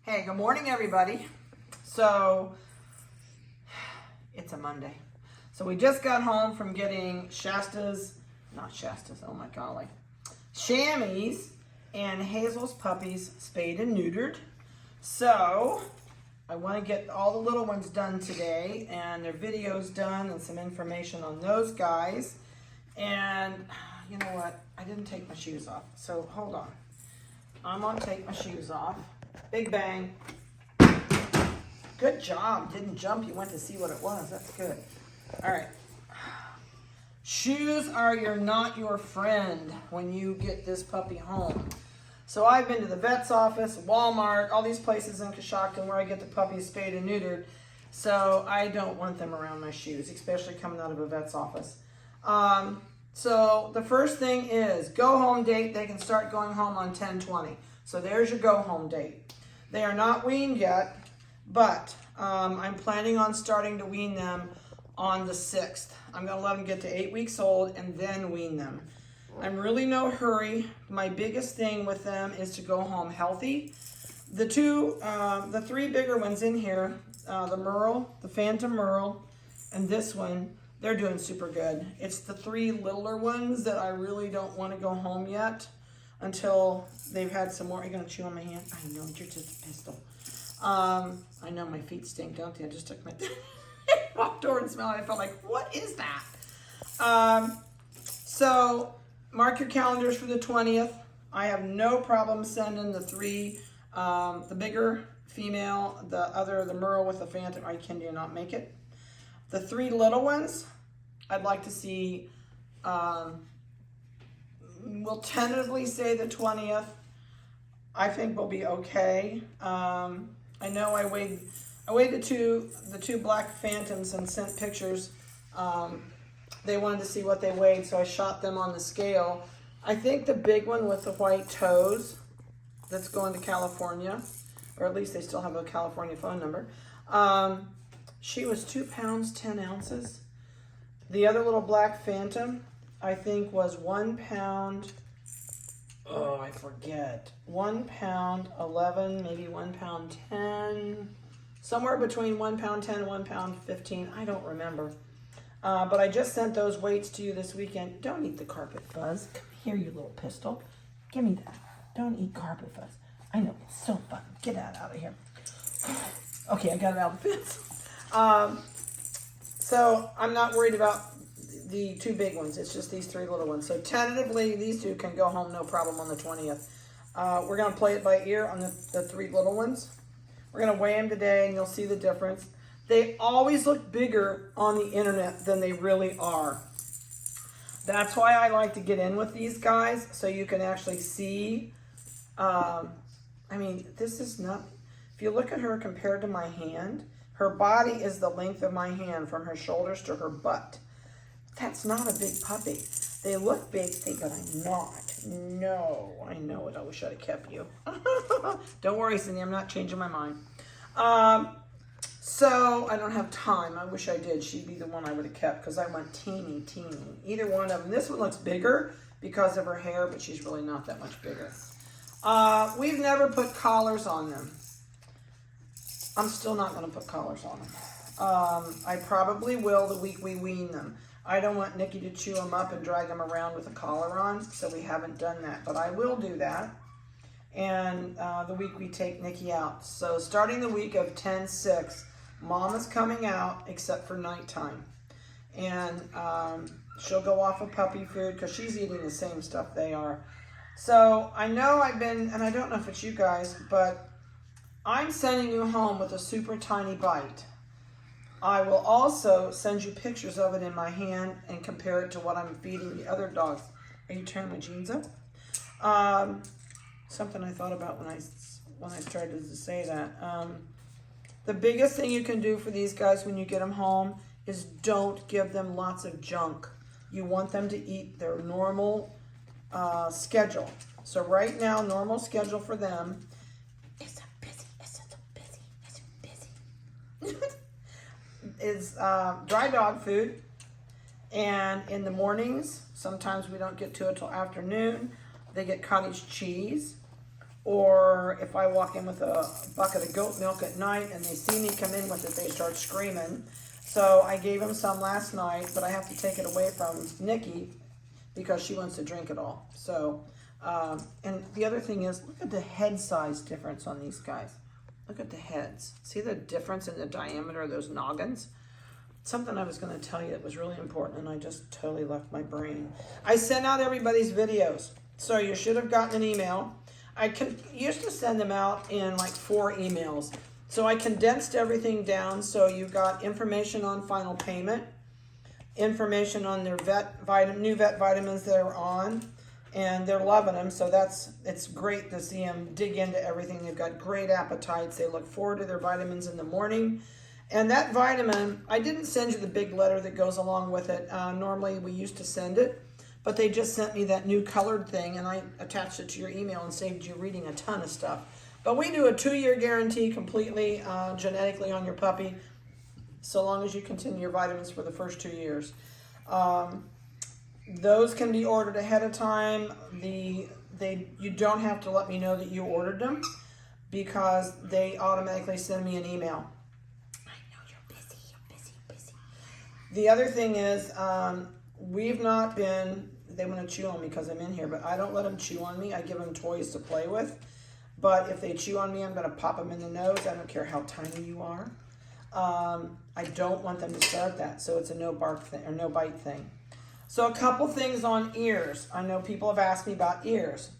Hey, good morning, everybody. So, it's a Monday. So we just got home from getting oh my golly, Shammy's and Hazel's puppies spayed and neutered. So, I want to get all the little ones done today and their videos done and some information on those guys. And you know what? I didn't take my shoes off. So, hold on. I'm going to take my shoes off. Big bang. Good job. Didn't jump. You went to see what it was. That's good. All right. Shoes are not your friend when you get this puppy home. So I've been to the vet's office, Walmart, all these places in Coshocton where I get the puppies spayed and neutered. So I don't want them around my shoes, especially coming out of a vet's office. So the first thing is go home date. They can start going home on 10/20. So there's your go home date. They are not weaned yet, but I'm planning on starting to wean them on the 6th. I'm going to let them get to 8 weeks old and then wean them. I'm really no hurry. My biggest thing with them is to go home healthy. The three bigger ones in here, the Merle, the Phantom Merle, and this one, they're doing super good. It's the three littler ones that I really don't want to go home yet until they've had some more. Are you going to chew on my hand? I know, you're just a pistol. I know my feet stink, don't they? I just took my walked over and smelled it. I felt like, what is that? So mark your calendars for the 20th. I have no problem sending the three, the bigger female, the Merle with the Phantom. Can you not make it? The three little ones, I'd like to see, we'll tentatively say the 20th. I think we'll be okay. I know I weighed the two black Phantoms and sent pictures. They wanted to see what they weighed, so I shot them on the scale. I think the big one with the white toes that's going to California, or at least they still have a California phone number, she was 2 pounds, 10 ounces. The other little black Phantom, I think, was 1 pound, oh, I forget, 1 pound 11, maybe 1 pound 10, somewhere between 1 pound 10 and 1 pound 15. I don't remember. But I just sent those weights to you this weekend. Don't eat the carpet fuzz. Come here, you little pistol. Give me that. Don't eat carpet fuzz. I know, it's so fun. Get that out of here. Okay, I got it out of the fence. So I'm not worried about the two big ones. It's just these three little ones. So tentatively, these two can go home no problem on the 20th. We're going to play it by ear on the three little ones. We're going to weigh them today, and you'll see the difference. They always look bigger on the internet than they really are. That's why I like to get in with these guys, so you can actually see. I mean, this is not, if you look at her compared to my hand, her body is the length of my hand from her shoulders to her butt. That's not a big puppy. They look big, but I'm not. No, I know it. I wish I'd have kept you. Don't worry, Cindy, I'm not changing my mind. So I don't have time. I wish I did. She'd be the one I would have kept because I want teeny. Either one of them. This one looks bigger because of her hair, but she's really not that much bigger. We've never put collars on them. I'm still not going to put collars on them. I probably will the week we wean them. I don't want Nikki to chew them up and drag them around with a collar on, so we haven't done that. But I will do that. And the week we take Nikki out. So starting the week of 10/6, Mama's coming out except for nighttime. And she'll go off of puppy food because she's eating the same stuff they are. So I know and I don't know if it's you guys, but I'm sending you home with a super tiny bite. I will also send you pictures of it in my hand and compare it to what I'm feeding the other dogs. Are you tearing my jeans up? Something I thought about when I started to say that. The biggest thing you can do for these guys when you get them home is don't give them lots of junk. You want them to eat their normal schedule. So right now, normal schedule for them is dry dog food. And in the mornings, sometimes we don't get to it till afternoon, they get cottage cheese. Or if I walk in with a bucket of goat milk at night and they see me come in with it, they start screaming. So I gave him some last night, but I have to take it away from Nikki because she wants to drink it all. So, and the other thing is, look at the head size difference on these guys. Look at the heads. See the difference in the diameter of those noggins? Something I was going to tell you that was really important, and I just totally left my brain. I sent out everybody's videos, so you should have gotten an email. I used to send them out in like 4 emails. So I condensed everything down, so you got information on final payment, information on their new vet vitamins they're on, and they're loving them. So it's great to see them dig into everything. They've got great appetites. They look forward to their vitamins in the morning. And that vitamin, I didn't send you the big letter that goes along with it. Normally we used to send it, but they just sent me that new colored thing, and I attached it to your email and saved you reading a ton of stuff. But we do a 2-year guarantee completely genetically on your puppy, so long as you continue your vitamins for the first 2 years. Those can be ordered ahead of time. You don't have to let me know that you ordered them because they automatically send me an email. I know you're busy. The other thing is, they want to chew on me because I'm in here, but I don't let them chew on me. I give them toys to play with. But if they chew on me, I'm going to pop them in the nose. I don't care how tiny you are. I don't want them to start that, so it's a no bark thing or no bite thing. So a couple things on ears. I know people have asked me about ears.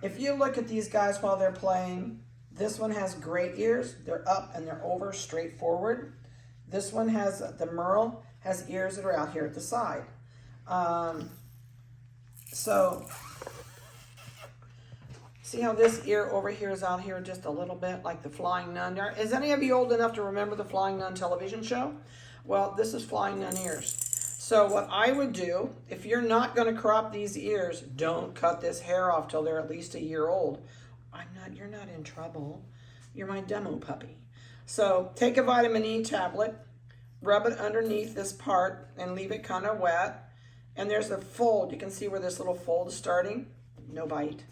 If you look at these guys while they're playing, this one has great ears. They're up and they're over straight forward. This one has, the Merle has ears that are out here at the side. So see how this ear over here is out here just a little bit like the Flying Nun? Is any of you old enough to remember the Flying Nun television show? Well, this is Flying Nun ears. So what I would do, if you're not going to crop these ears, don't cut this hair off till they're at least a year old. You're not in trouble. You're my demo puppy. So take a vitamin E tablet, rub it underneath this part and leave it kind of wet. And there's a fold. You can see where this little fold is starting. No bite.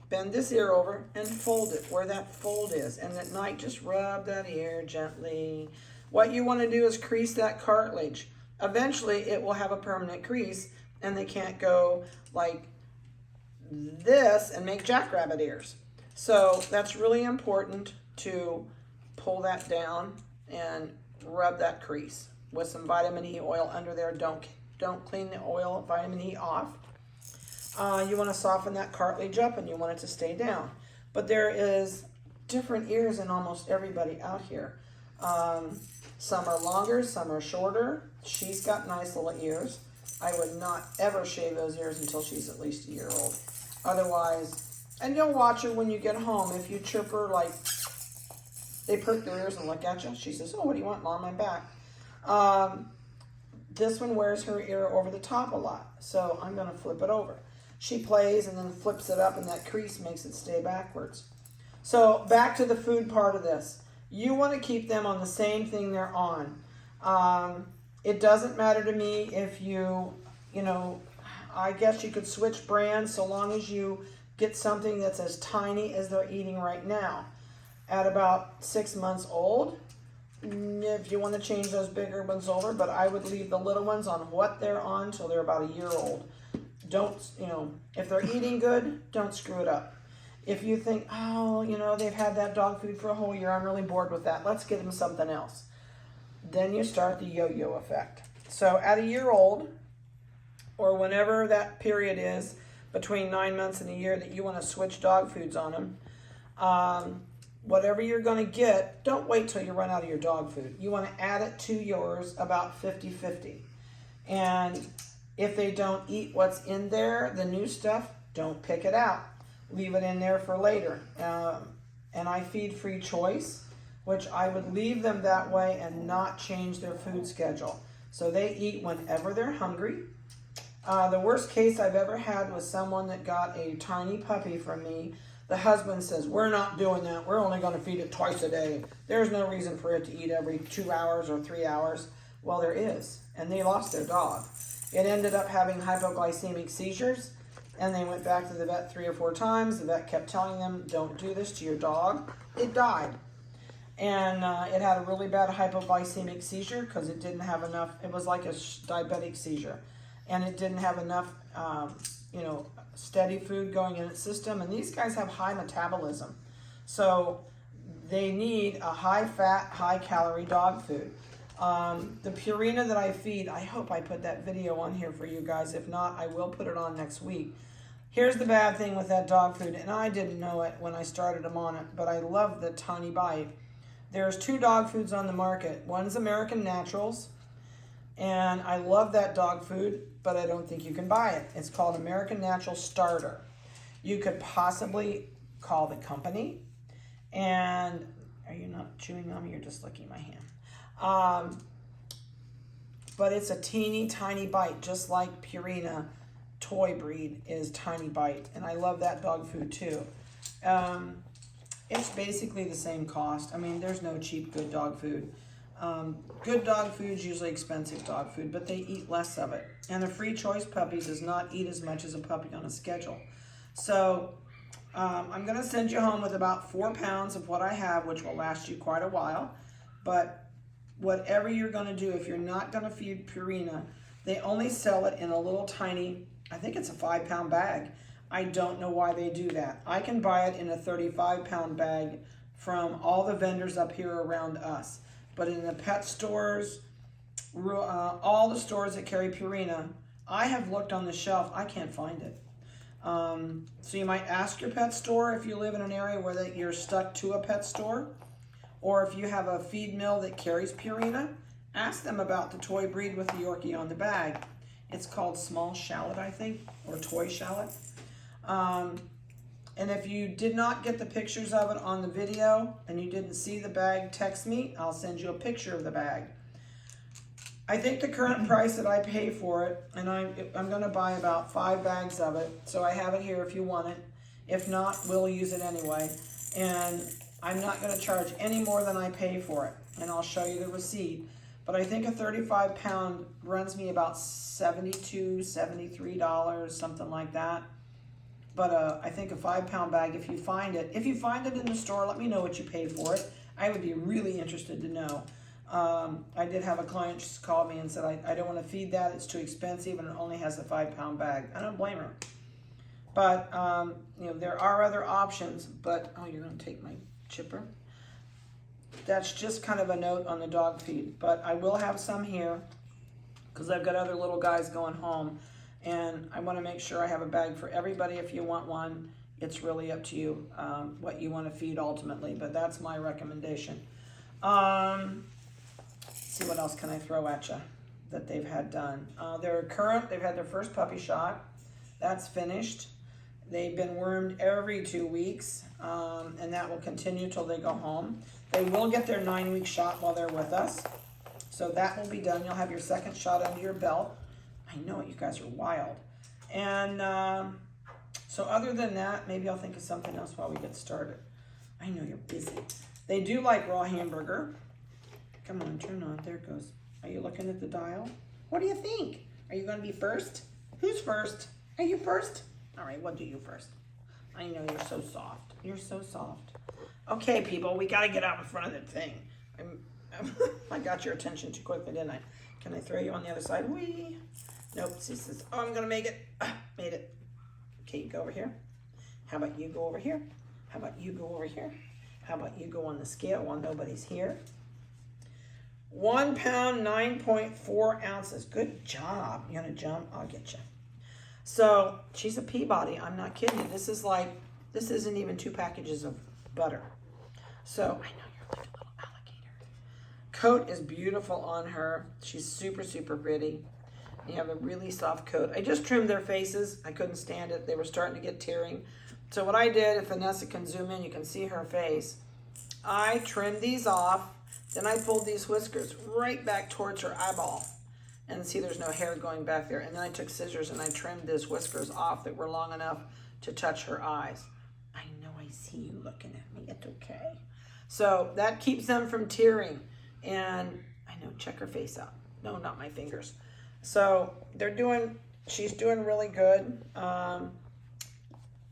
Bend this ear over and fold it where that fold is. And at night, just rub that ear gently. What you want to do is crease that cartilage. Eventually, it will have a permanent crease, and they can't go like this and make jackrabbit ears. So that's really important to pull that down and rub that crease with some vitamin E oil under there. Don't clean the oil, vitamin E off. You want to soften that cartilage up and you want it to stay down. But there is different ears in almost everybody out here. Some are longer, some are shorter. She's got nice little ears. I would not ever shave those ears until she's at least a year old. Otherwise, and you'll watch her when you get home. If you chirp her, like, they perk their ears and look at you. She says, "Oh, what do you want, Mom? I'm back." This one wears her ear over the top a lot, so I'm going to flip it over. She plays and then flips it up, and that crease makes it stay backwards. So back to the food part of this. You want to keep them on the same thing they're on. It doesn't matter to me if I guess you could switch brands so long as you get something that's as tiny as they're eating right now. At about 6 months old, if you want to change those bigger ones over, but I would leave the little ones on what they're on till they're about a year old. Don't, if they're eating good, don't screw it up. If you think, they've had that dog food for a whole year, I'm really bored with that, let's give them something else. Then you start the yo-yo effect. So at a year old, or whenever that period is, between 9 months and a year that you want to switch dog foods on them, whatever you're going to get, don't wait till you run out of your dog food. You want to add it to yours about 50-50. And if they don't eat what's in there, the new stuff, don't pick it out. Leave it in there for later. And I feed free choice, which I would leave them that way and not change their food schedule. So they eat whenever they're hungry. The worst case I've ever had was someone that got a tiny puppy from me. The husband says, "We're not doing that. We're only going to feed it twice a day. There's no reason for it to eat every 2 hours or 3 hours." Well, there is. And they lost their dog. It ended up having hypoglycemic seizures. and they went back to the vet 3 or 4 times. The vet kept telling them, don't do this to your dog. It died. And it had a really bad hypoglycemic seizure because it didn't have enough. It was like a diabetic seizure. And it didn't have enough, you know, steady food going in its system. And these guys have high metabolism. So they need a high-fat, high-calorie dog food. The Purina that I feed, I hope I put that video on here for you guys. If not, I will put it on next week. Here's the bad thing with that dog food, and I didn't know it when I started them on it, but I love the Tiny Bite. There's 2 dog foods on the market. One's American Naturals, and I love that dog food, but I don't think you can buy it. It's called American Natural Starter. You could possibly call the company, and are you not chewing on me? You're just licking my hand. But it's a teeny tiny bite, just like Purina toy breed is Tiny Bite, and I love that dog food too. It's basically the same cost. I mean, there's no cheap good dog food. Good dog food is usually expensive dog food, but they eat less of it. And a free choice puppy does not eat as much as a puppy on a schedule. So I'm going to send you home with about 4 pounds of what I have, which will last you quite a while. But whatever you're going to do, if you're not going to feed Purina, they only sell it in a little tiny, I think it's a 5-pound bag. I don't know why they do that. I can buy it in a 35-pound bag from all the vendors up here around us. But in the pet stores, all the stores that carry Purina, I have looked on the shelf. I can't find it. So you might ask your pet store if you live in an area where you're stuck to a pet store. Or if you have a feed mill that carries Purina, ask them about the toy breed with the Yorkie on the bag. It's called small shallot, I think, or toy shallot. And if you did not get the pictures of it on the video and you didn't see the bag, text me. I'll send you a picture of the bag. I think the current price that I pay for it, and I'm going to buy about 5 bags of it, so I have it here if you want it. If not, we'll use it anyway. And I'm not going to charge any more than I pay for it, and I'll show you the receipt. But I think a 35-pound runs me about $72, $73, something like that. But I think a 5-pound bag, if you find it in the store, let me know what you paid for it. I would be really interested to know. I did have a client just call me and said, I don't want to feed that, it's too expensive, and it only has a 5-pound bag. I don't blame her. But, you know, there are other options, but, oh, you're going to take my chipper? That's just kind of a note on the dog feed. But I will have some here because I've got other little guys going home, and I want to make sure I have a bag for everybody. If you want one, it's really up to you what you want to feed ultimately, but that's my recommendation. Let's see, what else can I throw at you that they've had done. They've had their first puppy shot. That's finished. They've been wormed every 2 weeks, and that will continue till they go home. They will get their 9-week shot while they're with us. So that will be done. You'll have your second shot under your belt. I know it, you guys are wild. And so other than that, maybe I'll think of something else while we get started. I know you're busy. They do like raw hamburger. Come on, turn on. There it goes. Are you looking at the dial? What do you think? Are you going to be first? Who's first? Are you first? All right, we'll do you first. I know you're so soft. You're so soft. Okay, people, we got to get out in front of the thing. I got your attention too quickly, didn't I? Can I throw you on the other side? Whee! Nope. She says, oh, I'm going to make it. Made it. Okay, you go over here. How about you go over here? How about you go over here? How about you go on the scale while nobody's here? 1 pound, 9.4 ounces. Good job. You want to jump? I'll get you. So she's a Peabody. I'm not kidding you. This isn't even 2 packages of butter. So I know you're like a little alligator. Coat is beautiful on her. She's super, super pretty. You have a really soft coat. I just trimmed their faces. I couldn't stand it. They were starting to get tearing. So what I did, if Vanessa can zoom in, you can see her face. I trimmed these off. Then I pulled these whiskers right back towards her eyeball. And see, there's no hair going back there. And then I took scissors and I trimmed those whiskers off that were long enough to touch her eyes. I know I see you looking at me. It's okay. So that keeps them from tearing. And I know, check her face out. No, not my fingers. So she's doing really good.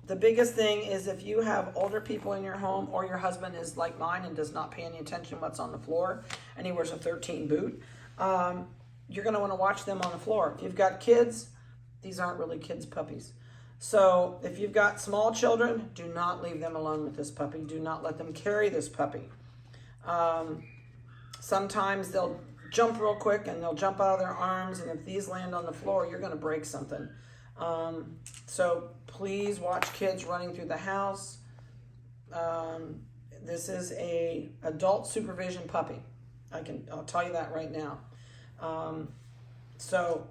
The biggest thing is if you have older people in your home or your husband is like mine and does not pay any attention to what's on the floor and he wears a 13 boot, you're going to want to watch them on the floor. If you've got kids, these aren't really kids' puppies. So if you've got small children, do not leave them alone with this puppy. Do not let them carry this puppy. Sometimes they'll jump real quick and they'll jump out of their arms, and if these land on the floor, you're going to break something. So please watch kids running through the house. This is a adult supervision puppy. I'll tell you that right now. So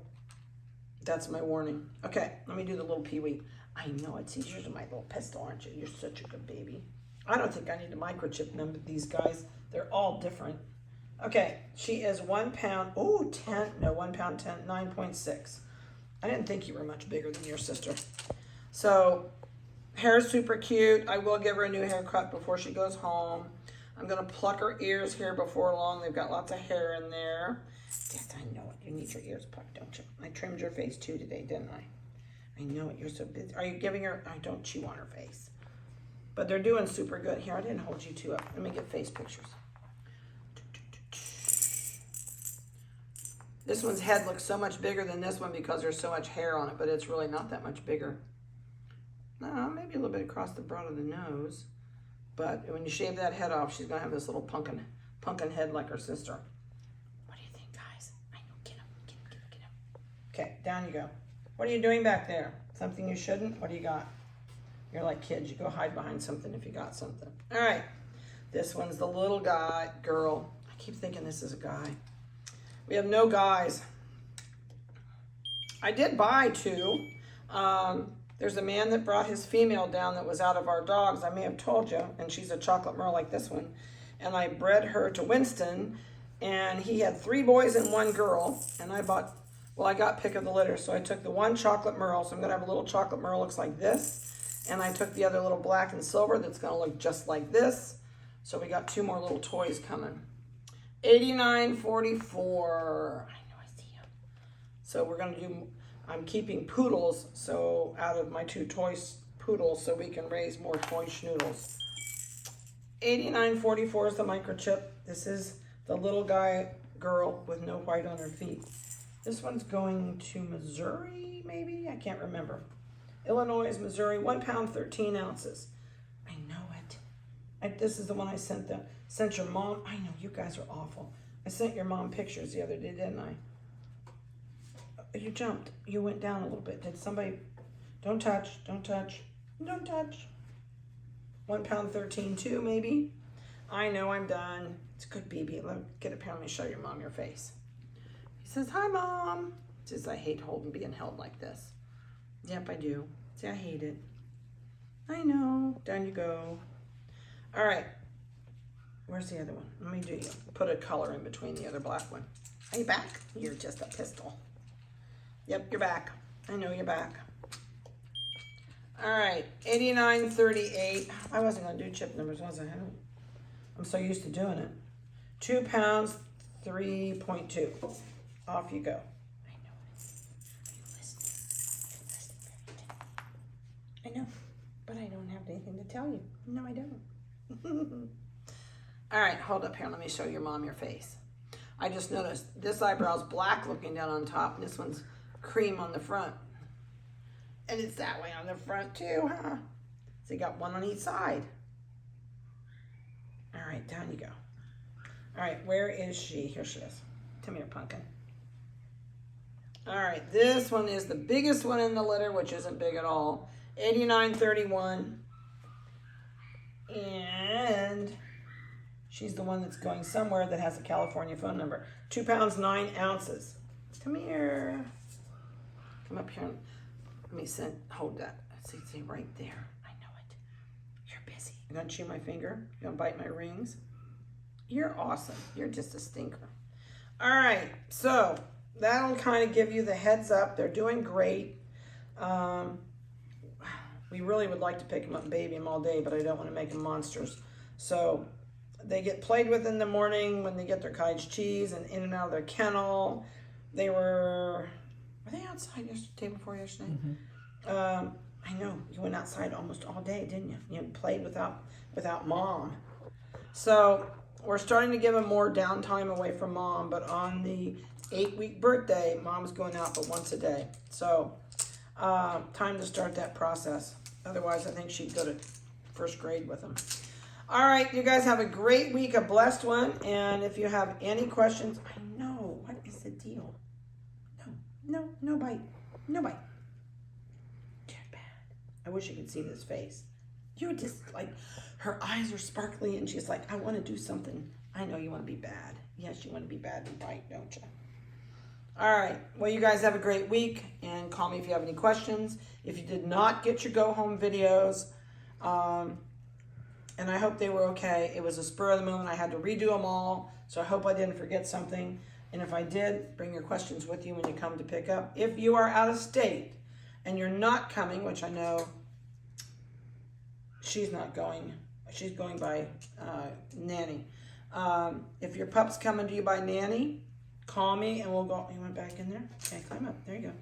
that's my warning. Okay, let me do the little peewee. I know it's easier than my little pistol, aren't you? You're such a good baby. I don't think I need to microchip them, but these guys, they're all different. Okay, she is 1 pound. Oh, 1 pound 10, 9.6. I didn't think you were much bigger than your sister. So, hair is super cute. I will give her a new haircut before she goes home. I'm going to pluck her ears here before long. They've got lots of hair in there. Yes, I know it. You need your ears plucked, don't you? I trimmed your face too today, didn't I? I know it. You're so busy. Are you giving her? I don't chew on her face. But they're doing super good. Here, I didn't hold you two up. Let me get face pictures. This one's head looks so much bigger than this one because there's so much hair on it, but it's really not that much bigger. No, maybe a little bit across the broad of the nose. But when you shave that head off, she's going to have this little pumpkin head like her sister. What do you think, guys? I know. Get him. Okay, down you go. What are you doing back there? Something you shouldn't? What do you got? You're like kids. You go hide behind something if you got something. All right. This one's the little girl. I keep thinking this is a guy. We have no guys. I did buy two. There's a man that brought his female down that was out of our dogs. I may have told you, and she's a chocolate merle like this one. And I bred her to Winston, and he had 3 boys and 1 girl. And I got pick of the litter. So I took the 1 chocolate merle. So I'm going to have a little chocolate merle looks like this. And I took the other little black and silver that's going to look just like this. So we got 2 more little toys coming. $89.44. I know, I see him. So we're going to do, I'm keeping poodles, so out of my 2 toy poodles, so we can raise more toy schnoodles. $89.44 is the microchip. This is the little girl with no white on her feet. This one's going to Missouri, maybe? I can't remember. Illinois, Missouri, 1 pound, 13 ounces. I know it. This is the one I sent your mom. I know, you guys are awful. I sent your mom pictures the other day, didn't I? You jumped. You went down a little bit. Did somebody? Don't touch. 1 pound 13 too, maybe. I know, I'm done. It's a good baby. Let me get up here. Let me show your mom your face. He says, hi, Mom. He says, I hate being held like this. Yep, I do. See, I hate it. I know. Down you go. All right. Where's the other one? Let me do you. Put a color in between the other black one. Are you back? You're just a pistol. Yep, you're back. I know you're back. All right, $89.38. I wasn't going to do chip numbers, was I? I'm so used to doing it. 2 pounds, 3.2. Off you go. I know it. Are you listening? I know, but I don't have anything to tell you. No, I don't. All right, hold up here. Let me show your mom your face. I just noticed this eyebrow's black looking down on top, and this one's cream on the front. And it's that way on the front too, huh? So you got one on each side. All right, down you go. All right, where is she? Here she is. Come here, pumpkin. All right, this one is the biggest one in the litter, which isn't big at all. $89.31. And she's the one that's going somewhere that has a California phone number. 2 pounds, 9 ounces. Come here. Come up here. Let me hold that. See, right there. I know it. You're busy. You're gonna chew my finger? You're gonna bite my rings? You're awesome. You're just a stinker. All right, so that'll kind of give you the heads up. They're doing great. We really would like to pick them up and baby them all day, but I don't want to make them monsters. So they get played with in the morning when they get their cottage cheese and in and out of their kennel. Were they outside day before yesterday? Mm-hmm. I I know, you went outside almost all day, didn't you? You played without mom. So we're starting to give him more downtime away from mom, but on the 8-week birthday, mom's going out but once a day. So time to start that process. Otherwise, I think she'd go to first grade with him. All right, you guys have a great week, a blessed one. And if you have any questions, I know, what is the deal? No bite. No bite. You're bad. I wish you could see this face. You're just like, her eyes are sparkly and she's like, I want to do something. I know you want to be bad. Yes, you want to be bad and bite, don't you? All right. Well, you guys have a great week and call me if you have any questions. If you did not get your go home videos, and I hope they were okay. It was a spur of the moment. I had to redo them all. So I hope I didn't forget something. And if I did, bring your questions with you when you come to pick up. If you are out of state and you're not coming, which I know she's not going. She's going by nanny. If your pup's coming to you by nanny, call me and we'll go. You went back in there? Okay, climb up. There you go.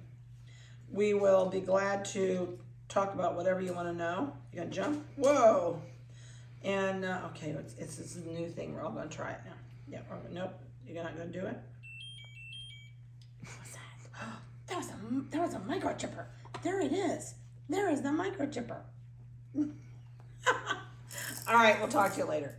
We will be glad to talk about whatever you want to know. You gonna jump? Whoa! And okay, it's a new thing. We're all gonna try it now. Yeah. Nope. You're not gonna do it. What was that? That was a microchipper. There it is. There is the microchipper. All right. We'll talk to you later.